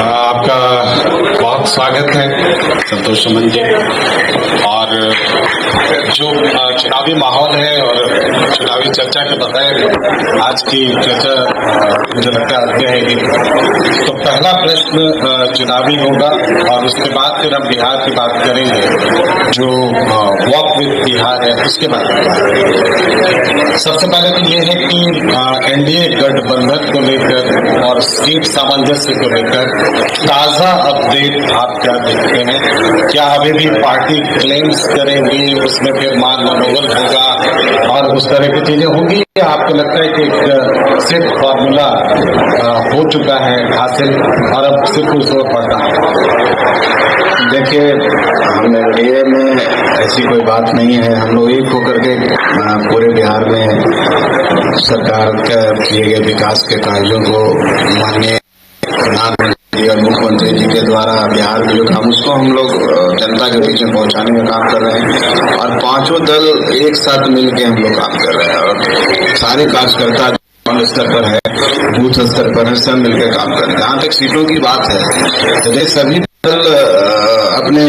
आपका बहुत स्वागत है संतोष सुमन जी। और जो चुनावी माहौल है और चुनावी चर्चा के बगैर आज की चर्चा मुझे लगता है आगे आएगी। तो पहला प्रश्न चुनावी होगा और उसके बाद फिर हम बिहार की बात करेंगे, जो वॉक विद बिहार है उसके बारे में। सबसे पहले तो ये है कि एनडीए गठबंधन को लेकर और सीट सामंजस्य को लेकर ताजा अपडेट आप क्या देखते हैं? क्या अभी भी पार्टी क्लेम्स करेंगी, उसमें फिर मान मनोबल होगा और उस तरह की चीजें होंगी, या आपको लगता है कि एक सिर्फ फॉर्मूला हो चुका है हासिल और अब सिर्फ उस ओर पड़ना है? देखिए, हम एनडीए में ऐसी कोई बात नहीं है। हम लोग एक होकर के पूरे बिहार में सरकार के किए गए विकास के कार्यों को माननीय प्रधानमंत्री और मुख्यमंत्री जी के द्वारा बिहार में जो काम उसको हम लोग जनता के बीच में पहुंचाने का काम कर रहे हैं और पांचों दल एक साथ मिलकर हम लोग काम कर रहे हैं और सारे कार्यकर्ता स्तर पर है, बूथ स्तर पर है, सब मिलकर काम कर रहे हैं। जहाँ तक सीटों की बात है तो सभी दल अपने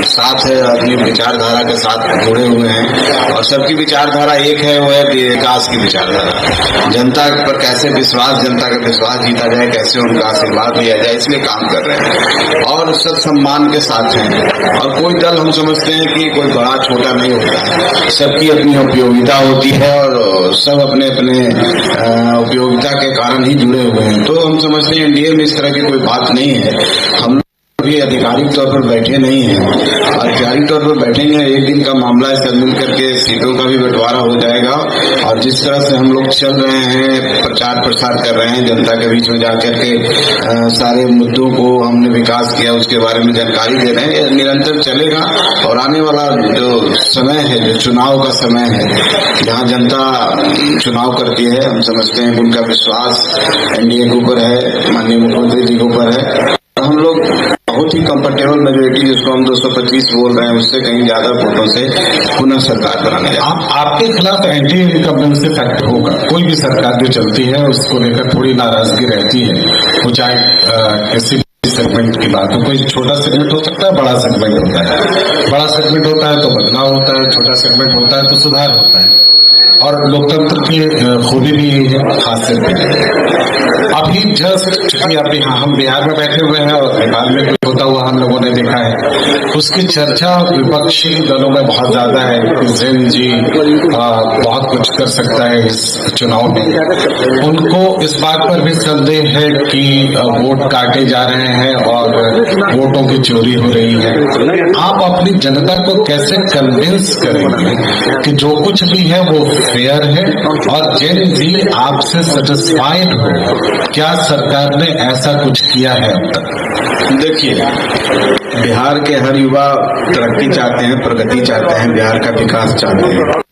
साथ है, अपनी विचारधारा के साथ जुड़े हुए हैं और सबकी विचारधारा एक है, वो है विकास की विचारधारा। जनता पर कैसे विश्वास, जनता का विश्वास जीता जाए, कैसे उनका आशीर्वाद लिया जाए, इसलिए काम कर रहे हैं और सब सम्मान के साथ हैं। और कोई दल हम समझते हैं कि कोई बड़ा छोटा नहीं होता है, सबकी अपनी उपयोगिता होती है और सब अपने अपने उपयोगिता के कारण ही जुड़े हुए हैं। तो हम समझते हैं एनडीए में इस तरह की कोई बात नहीं है। हम अभी आधिकारिक तौर पर बैठे नहीं हैं, आधिकारिक तौर पर बैठेंगे, एक दिन का मामला है, सब मिल करके सीटों का भी बंटवारा हो जाएगा। और जिस तरह से हम लोग चल रहे हैं, प्रचार प्रसार कर रहे हैं, जनता के बीच में जाकर के सारे मुद्दों को हमने विकास किया उसके बारे में जानकारी दे रहे हैं, ये निरंतर चलेगा। और आने वाला जो समय है, जो चुनाव का समय है, जहाँ जनता चुनाव करती है, हम समझते हैं उनका विश्वास एनडीए के ऊपर है, माननीय मुख्यमंत्री जी के ऊपर है। हम लोग बहुत ही कंफर्टेबल मेजोरिटी, जिसको हम 225 बोल रहे हैं, उससे कहीं ज्यादा वोटों से पुनः सरकार बनाने जाए। आपके खिलाफ एंटी इनकम्बेंसी फैक्ट होगा। कोई भी सरकार जो चलती है उसको लेकर थोड़ी नाराजगी रहती है, वो चाहे किसी सेगमेंट की बात हो। कोई छोटा सेगमेंट हो सकता है, बड़ा सेगमेंट होता है। बड़ा सेगमेंट होता है तो बदलाव होता है, छोटा सेगमेंट होता है तो सुधार होता है। और लोकतंत्र की खूबी भी यही है, खासियत भी है। अभी जस्ट चूंकि अभी हम बिहार में बैठे हुए हैं और नेपाल में कुछ होता हुआ हम लोगों ने देखा है, उसकी चर्चा विपक्षी दलों में बहुत ज्यादा है कि जैन जी बहुत कुछ कर सकता है इस चुनाव में। उनको इस बात पर भी संदेह है कि वोट काटे जा रहे हैं और वोटों की चोरी हो रही है। आप अपनी जनता को कैसे कन्विंस करेंगे कि जो कुछ भी है वो फेयर है और जैन जी आपसे सेटिस्फाइड हो? क्या सरकार ने ऐसा कुछ किया है अब तक? देखिए, बिहार के हर युवा तरक्की चाहते हैं, प्रगति चाहते हैं, बिहार का विकास चाहते हैं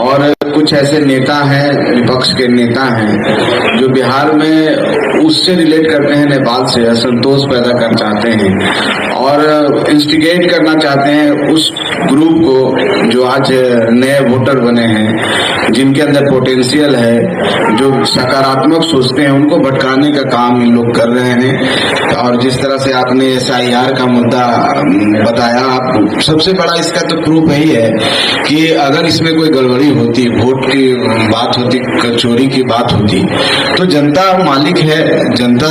और कुछ ऐसे नेता हैं, विपक्ष के नेता हैं, जो बिहार में उससे रिलेट करते हैं, नेपाल से असंतोष पैदा करना चाहते हैं और इंस्टिगेट करना चाहते हैं उस ग्रुप को जो आज नए वोटर बने हैं, जिनके अंदर पोटेंशियल है, जो सकारात्मक सोचते हैं, उनको भटकाने का काम इन लोग कर रहे हैं। और जिस तरह से आपने एसआईआर का मुद्दा बताया, आप सबसे बड़ा इसका तो प्रूफ यही है कि अगर इसमें कोई गड़बड़ी होती, वोट की बात होती, चोरी की बात होती, तो जनता मालिक है। जनता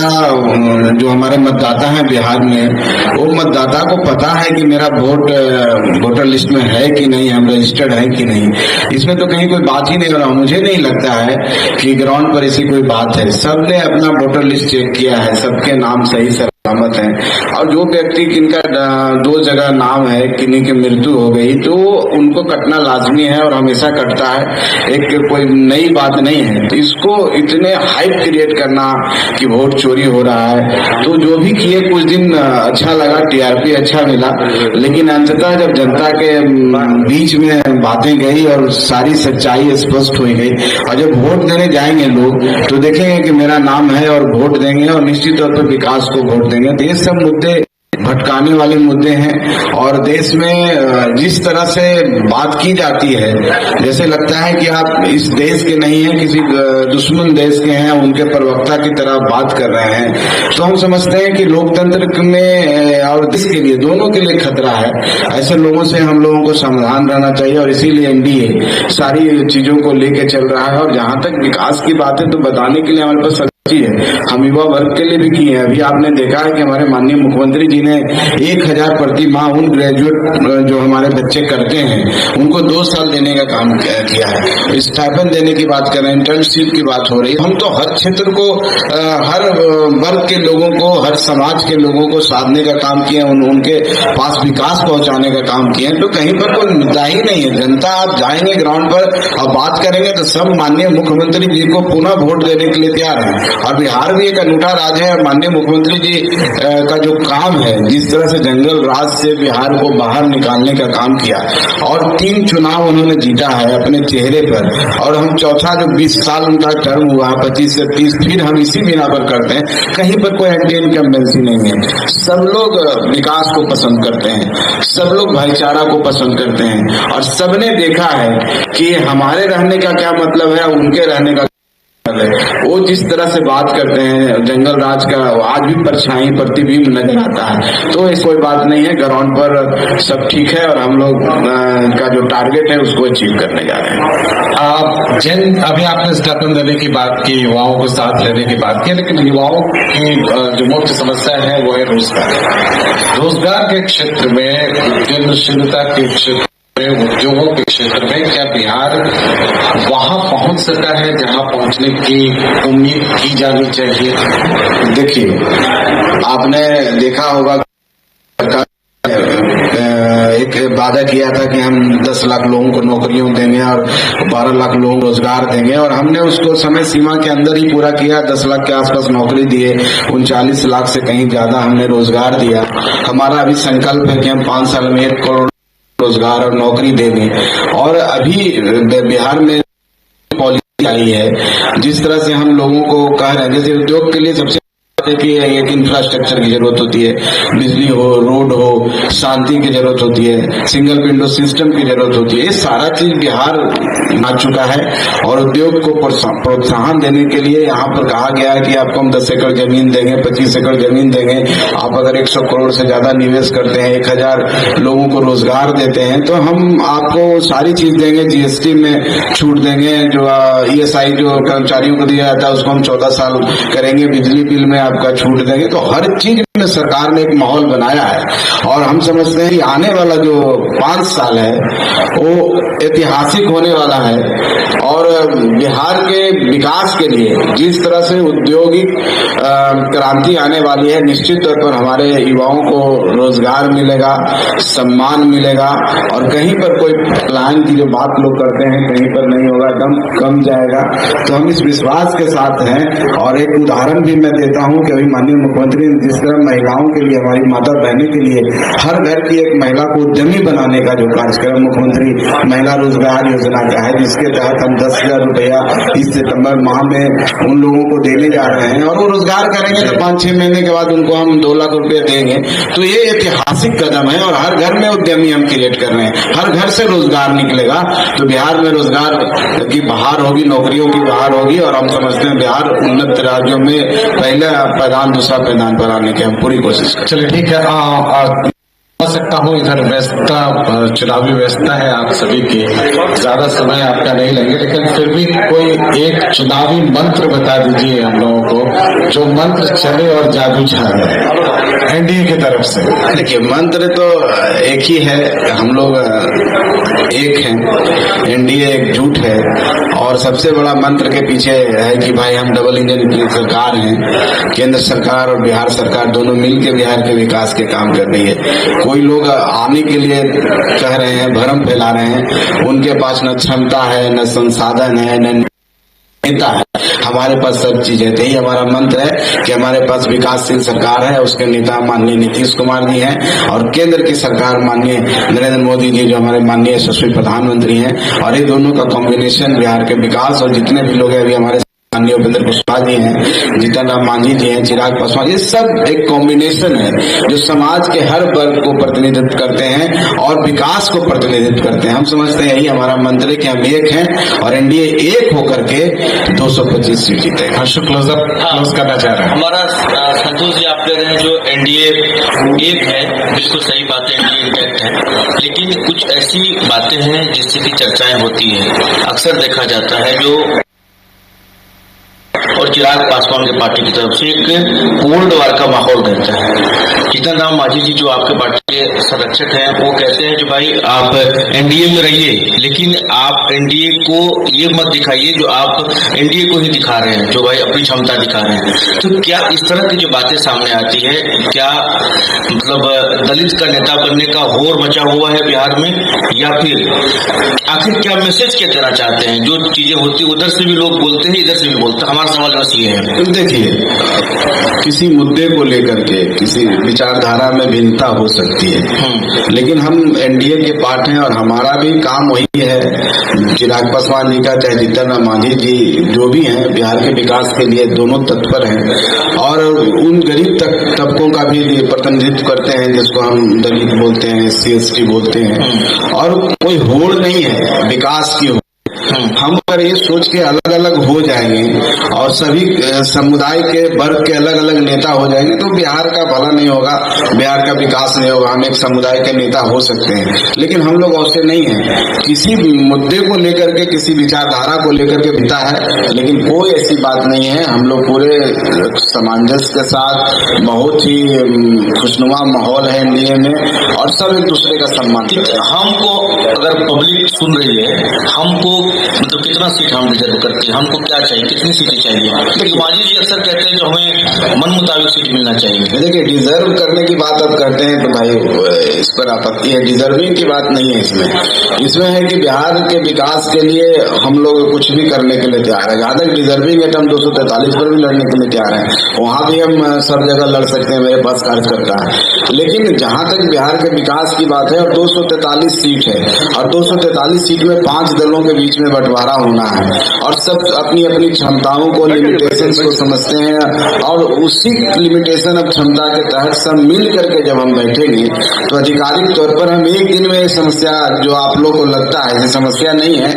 जो हमारे मतदाता हैं बिहार में, वो मतदाता को पता है कि मेरा वोट वोटर लिस्ट में है कि नहीं, हम रजिस्टर्ड है कि नहीं। इसमें तो कहीं कोई बात ही नहीं हो रहा। मुझे नहीं लगता है कि ग्राउंड पर ऐसी कोई बात है। सबने अपना वोटर लिस्ट चेक किया है, सबके नाम सही सलामत है और जो व्यक्ति किनका 2 जगह नाम है, किन्हीं की मृत्यु हो गई, तो उनको कटना लाजमी है और हमेशा कटता है। एक कोई नई बात नहीं है। तो इसको इतने हाइप क्रिएट करना कि वोट चोरी हो रहा है, तो जो भी किए कुछ दिन अच्छा लगा, टीआरपी अच्छा मिला, लेकिन अंततः जब जनता के बीच में बातें गई और सारी सच्चाई स्पष्ट हो गई और जब वोट देने जाएंगे लोग तो देखेंगे कि मेरा नाम है और वोट देंगे और निश्चित तौर पर विकास को वोट देंगे। तो ये सब मुद्दे भटकाने वाले मुद्दे हैं। और देश में जिस तरह से बात की जाती है, जैसे लगता है कि आप इस देश के नहीं हैं, किसी दुश्मन देश के हैं, उनके प्रवक्ता की तरह बात कर रहे हैं। तो हम समझते हैं कि लोकतंत्र में और देश के लिए, दोनों के लिए खतरा है। ऐसे लोगों से हम लोगों को सावधान रहना चाहिए और इसीलिए एनडीए सारी चीजों को लेके चल रहा है। और जहां तक विकास की बात है तो बताने के लिए हमारे पास है, हम युवा वर्ग के लिए भी किए हैं। अभी आपने देखा है कि हमारे माननीय मुख्यमंत्री जी ने 1000 प्रति माह उन ग्रेजुएट जो हमारे बच्चे करते हैं उनको 2 साल देने का काम किया है। स्टाइपेंड देने की बात कर रहे हैं, इंटर्नशिप की बात हो रही है। हम तो हर क्षेत्र को, हर वर्ग के लोगों को, हर समाज के लोगों को साधने का काम किए, उनके पास विकास पहुंचाने का काम किए। तो कहीं पर कोई मुद्दा ही नहीं है। जनता, आप जाएंगे ग्राउंड पर और बात करेंगे तो सब माननीय मुख्यमंत्री जी को पुनः वोट देने के लिए तैयार है। और बिहार भी एक अनूठा राज्य है। माननीय मुख्यमंत्री जी का जो काम है, जिस तरह से जंगल राज से बिहार को बाहर निकालने का काम किया और 3 चुनाव उन्होंने जीता है अपने चेहरे पर। और हम चौथा जो 20 साल उनका टर्म हुआ, 25 से 30, फिर हम इसी बिना पर करते हैं। कहीं पर कोई एंटी इनकम्बेंसी नहीं है। सब लोग विकास को पसंद करते हैं, सब लोग भाईचारा को पसंद करते हैं। और सबने देखा है कि हमारे रहने का क्या मतलब है, उनके रहने का वो जिस तरह से बात करते हैं जंगल राज का, आज भी परछाई प्रतिबिंब नजर आता है। तो ऐसी कोई बात नहीं है, ग्राउंड पर सब ठीक है और हम लोग का जो टारगेट है उसको अचीव करने जा रहे हैं। अभी आपने स्टाइपेंड देने की बात की, युवाओं को साथ लेने की बात की, लेकिन युवाओं की जो मुख्य समस्या है वो है रोजगार। रोजगार के क्षेत्र में, उद्यमशीलता के क्षेत्र, उद्योगों के क्षेत्र में क्या बिहार वहां पहुंच सका है जहां पहुंचने की उम्मीद की जानी चाहिए? देखिए, आपने देखा होगा एक वादा किया था कि हम 10 लाख लोगों को नौकरियों देंगे और 12 लाख लोगों को रोजगार देंगे, और हमने उसको समय सीमा के अंदर ही पूरा किया। 10 लाख के आसपास नौकरी दिए, 39 लाख से कहीं ज्यादा हमने रोजगार दिया। हमारा अभी संकल्प है कि हम 5 साल में 1 करोड़ रोजगार और नौकरी देंगे। और अभी बिहार में पॉलिसी आई है, जिस तरह से हम लोगों को कह रहे हैं, जैसे उद्योग के लिए सबसे कि एक इंफ्रास्ट्रक्चर की जरूरत होती है, बिजली हो, रोड हो, शांति की जरूरत होती है, सिंगल विंडो सिस्टम की जरूरत होती है। ये सारा चीज बिहार आ चुका है। और उद्योग को प्रोत्साहन देने के लिए यहाँ पर कहा गया है कि आपको हम 10 एकड़ जमीन देंगे, 25 एकड़ जमीन देंगे। आप अगर 100 करोड़ से ज्यादा निवेश करते हैं, 1000 लोगों को रोजगार देते हैं, तो हम आपको सारी चीज देंगे। जीएसटी में छूट देंगे, जो ESI जो कर्मचारियों को दिया जाता है उसको हम 14 साल करेंगे, बिजली बिल में आपका छूट देंगे। तो हर चीज में सरकार ने एक माहौल बनाया है। और हम समझते हैं कि आने वाला जो 5 साल है वो ऐतिहासिक होने वाला है। और बिहार के विकास के लिए जिस तरह से औद्योगिक क्रांति आने वाली है, निश्चित तौर पर हमारे युवाओं को रोजगार मिलेगा, सम्मान मिलेगा। और कहीं पर कोई प्लान की जो बात लोग करते हैं कहीं पर नहीं होगा, दम कम जाएगा। तो हम इस विश्वास के साथ हैं। और एक उदाहरण भी मैं देता हूं कि अभी माननीय मुख्यमंत्री ने जिस तरह महिलाओं के लिए, हमारी माता बहनों के लिए हर घर की एक महिला को उद्यमी बनाने का जो कार्यक्रम मुख्यमंत्री महिला रोजगार योजना का है, जिसके तहत हम 10,000 रुपया इस सितंबर माह में उन लोगों को देने जा रहे हैं। और वो रोजगार करेंगे तो 5-6 महीने के बाद उनको हम 2 लाख रुपया देंगे। तो ये ऐतिहासिक कदम है। और हर घर में उद्यमी हम क्रिएट कर रहे हैं, हर घर से रोजगार निकलेगा। तो बिहार में रोजगार की बहार होगी, नौकरियों की बहार होगी। और हम समझते हैं बिहार उन्नत राज्यों में पहले पैदान, दूसरा पैदान पर आने की हम पूरी कोशिश करें। चलिए ठीक है। सकता हूँ इधर व्यस्तता, चुनावी व्यस्तता है आप सभी की, ज्यादा समय आपका नहीं लेंगे, लेकिन फिर भी कोई एक चुनावी मंत्र बता दीजिए हम लोगों को, जो मंत्र चले और जादू छाए एनडीए की तरफ से। देखिए, मंत्र तो एक ही है, हम लोग एक हैं, एनडीए एकजुट है। और सबसे बड़ा मंत्र के पीछे है कि भाई हम डबल इंजन की सरकार हैं। केंद्र सरकार और बिहार सरकार दोनों मिलकर बिहार के विकास के काम कर रही है। कोई लोग आने के लिए कह रहे हैं, भ्रम फैला रहे हैं, उनके पास न क्षमता है, न संसाधन है, न नेता है। हमारे पास सब चीजें थे। हमारा मंत्र है कि हमारे पास विकासशील सरकार है, उसके नेता माननीय नीतीश कुमार जी हैं, और केंद्र की सरकार माननीय नरेंद्र मोदी जी जो हमारे माननीय यशस्वी प्रधानमंत्री हैं। और ये दोनों का कॉम्बिनेशन बिहार के विकास, और जितने भी लोग हैं अभी हमारे माननीय उपेंद्र कुशवाहा जी हैं, जीतन राम मांझी जी हैं, चिराग पासवान, ये सब एक कॉम्बिनेशन है जो समाज के हर वर्ग को प्रतिनिधित्व करते हैं और विकास को प्रतिनिधित्व करते हैं। हम समझते हैं यही हमारा मंत्र है कि हम एक हैं और एनडीए एक होकर के 225 सीट जीते। क्लोज करना चाह रहे हैं। हमारा संतोष जी, आप कह रहे हैं जो एनडीए एक है, बिल्कुल सही बात है, एनडीए इंटैक्ट है, लेकिन कुछ ऐसी बातें हैं जिससे की चर्चाएं होती है। अक्सर देखा जाता है जो और चिराग पासवान की पार्टी की तरफ से एक कोल्ड वार का माहौल रहता है। जीतन राम मांझी जी जो आपके पार्टी के संरक्षक हैं, वो कहते हैं कि भाई आप एनडीए में रहिए, लेकिन आप एनडीए को ये मत दिखाइए जो आप एनडीए को ही दिखा रहे हैं, जो भाई अपनी क्षमता दिखा रहे हैं। तो क्या इस तरह की जो बातें सामने आती है, क्या मतलब दलित का नेता बनने का होड़ मचा हुआ है बिहार में, या फिर आखिर क्या मैसेज क्या देना चाहते हैं? जो चीजें होती है उधर से भी लोग बोलते हैं, इधर से भी बोलते हैं। हमारा सवाल बस ये है। देखिए, किसी मुद्दे को लेकर के किसी विचारधारा में भिन्नता हो सकती है, लेकिन हम एनडीए के पार्ट हैं और हमारा भी काम वही है। चिराग पासवान जी का चाहे जीतन राम मांझी जी जो भी हैं, बिहार के विकास के लिए दोनों तत्पर हैं और उन गरीब तबकों का भी प्रतिनिधित्व करते हैं जिसको हम दलित बोलते हैं, SC/ST बोलते हैं, और कोई होड़ नहीं है विकास की। हम अगर ये सोच के अलग अलग हो जाएंगे और सभी समुदाय के वर्ग के अलग अलग नेता हो जाएंगे तो बिहार का भला नहीं होगा, बिहार का विकास नहीं होगा। हम एक समुदाय के नेता हो सकते हैं, लेकिन हम लोग ऐसे नहीं हैं। किसी मुद्दे को लेकर के, किसी विचारधारा को लेकर के भिन्नता है, लेकिन कोई ऐसी बात नहीं है। हम लोग पूरे सामंजस्य के साथ, बहुत ही खुशनुमा माहौल है एनडीए में और सब एक दूसरे का सम्मान करते हैं। हमको अगर पब्लिक सुन रही है, हमको मतलब कितना सीट हम रिजर्व करते हैं, हमको क्या चाहिए, कितनी सीटें चाहिए? तो मांझी जी अक्सर कहते हैं कि हमें मन मुताबिक सीट मिलना चाहिए। देखिए, डिजर्व करने की बात आप करते हैं तो भाई इस पर आपत्ति है। डिजर्विंग की बात नहीं है इसमें है कि बिहार के विकास के लिए हम लोग कुछ भी करने के लिए तैयार है। जहां तक डिजर्विंग है तो हम 243 पर भी लड़ने के लिए तैयार है, वहां भी हम सब जगह लड़ सकते हैं, मेरे पास कार्यकर्ता है। लेकिन जहां तक बिहार के विकास की बात है, और 243 सीट है और 243 सीट में 5 दलों के बीच में बंटवारा होना है और सब अपनी अपनी क्षमताओं को, लिमिटेशंस को समझते हैं और उसी लिमिटेशन और क्षमता के तहत सब मिल करके जब हम बैठेंगे तो आधिकारिक तौर पर हम एक दिन में समस्या, जो आप लोग को लगता है ये समस्या नहीं है,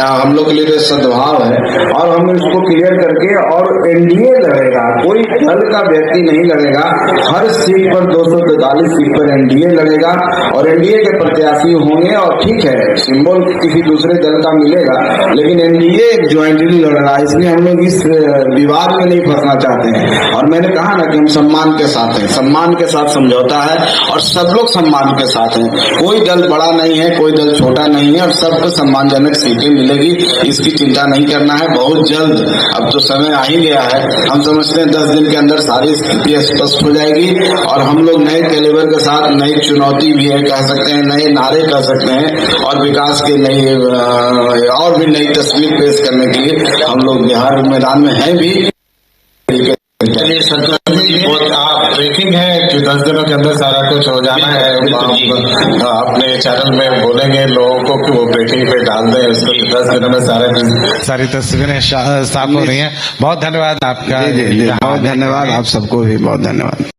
हम लोग के लिए सद्भाव है और हम इसको क्लियर करके, और एनडीए लड़ेगा, कोई दल का व्यक्ति नहीं लड़ेगा। हर सीट पर 243 सीट पर एनडीए लड़ेगा और एनडीए के प्रत्याशी होंगे। और ठीक है, सिंबल किसी दूसरे दल का मिलेगा, लेकिन एनडीए ज्वाइंटली लड़ रहा है, इसलिए हम लोग इस विवाद में नहीं फंसना चाहते हैं। और मैंने कहा ना कि हम सम्मान के साथ हैं, सम्मान के साथ समझौता है और सब लोग सम्मान के साथ हैं। कोई दल बड़ा नहीं है, कोई दल छोटा नहीं है और सबको सम्मानजनक सीटें मिलेगी, इसकी चिंता नहीं करना है। बहुत जल्द, अब तो समय आ ही गया है, हम समझते हैं 10 दिन के अंदर सारी स्थिति स्पष्ट हो जाएगी और हम लोग नए कैलिबर के साथ, नई चुनौती भी है कह सकते हैं, नए नारे कह सकते हैं और विकास के नई और भी नई तस्वीर पेश करने के लिए हम लोग बिहार मैदान में हैं भी। चलिए संतोष जी, बहुत ब्रेकिंग है कि 10 दिनों के अंदर सारा कुछ हो जाना है। आप अपने चैनल में बोलेंगे लोगों को कि वो ब्रेकिंग पे डाल दें, उसको 10 दिनों में सारी तस्वीरें साफ हो रही हैं। बहुत धन्यवाद आपका। बहुत धन्यवाद, आप सबको भी बहुत धन्यवाद।